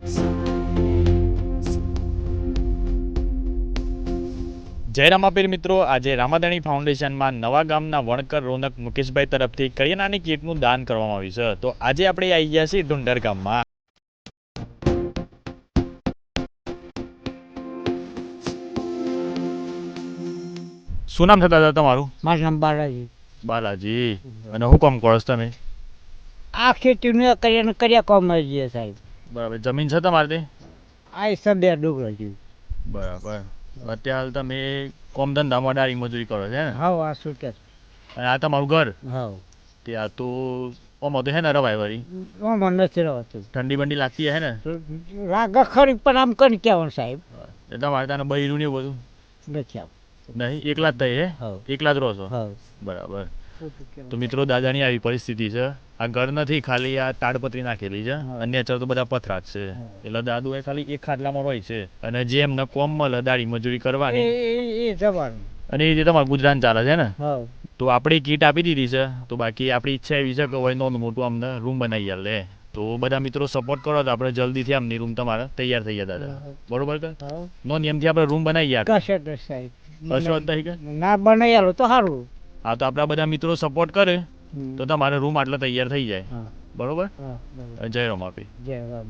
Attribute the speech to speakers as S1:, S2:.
S1: જય રામાપીર મિત્રો, આજે રામાદાણી ફાઉન્ડેશનમાં નવા ગામના વણકર રોનક મુકેશભાઈ તરફથી કરિયાણાની કીટનું દાન કરવામાં આવ્યું છે. તો આજે આપણે આવી ગયા છીએ ઢુંઢર ગામમાં. શું નામ થતા હતા તમારું?
S2: મારું નામ બાલાજી.
S1: બાલાજી. અને હું કામ કરો છો તમે?
S2: આ ખેતીનું કર્યા કોમ જઈએ સાહેબ.
S1: બરાબર. જમીન છે તમારે તે?
S2: આ સબે ડુંગર જેવું.
S1: બરાબર. અત્યારે તમે કોમ ધંધામાં ડાળી મજૂરી કરો છે ને?
S2: હા આ શું કે
S1: અને આ તમારું ઘર?
S2: હા
S1: ત્યાં તો ઓમાં તો હે ને રવાય વળી.
S2: ઓમાં નથી રહેવાતું.
S1: ઠંડી બંડી લાગતી હે ને?
S2: લાગે ખરી પણ આમ કરી કહેવાનું સાહેબ.
S1: તમારે ત્યાં બૈરું ને એવું બધું
S2: નથી આવું.
S1: નહીં? એકલા જ થઈ હે?
S2: હા
S1: એકલા જ રહો છો?
S2: હા.
S1: બરાબર. તો મિત્રો, દાદાની આવી પરિસ્થિતિ છે. આ ઘર નથી, ખાલી આ તાડપત્રી નાખેલી છે. અન્ય તો બધા પથરા જ છે. એટલે દાદુ એ ખાલી એક ખાટલામાં હોય છે અને જે એમને કોમ મળે દાડી મજૂરી કરવાની
S2: એ જવાનું.
S1: અને એ રીતે તમારું ગુજરાન ચાલે છે ને?
S2: હા.
S1: તો આપણે કીટ આપી દીધી છે. તો બાકી આપણી ઈચ્છા એવી છે કે હોય નાનું મોટું અમને રૂમ બનાવી આલે. તો બધા મિત્રો સપોર્ટ કરો તો આપણે જલ્દીથી આમની રૂમ તમારે તૈયાર થઈ જાય દાદા. બરોબર કે? નો નિયમથી આપણે રૂમ બનાવી યાર.
S2: કશે તો સાહેબ
S1: અશ્વત થઈ કે?
S2: ના બનાવી આલો તો સારું.
S1: હા, તો આપણા બધા મિત્રો સપોર્ટ કરે તો તમારે રૂમ આટલા તૈયાર થઈ જાય.
S2: હા.
S1: બરોબર.
S2: હા.
S1: જય રામાપીર.
S2: જય રામ.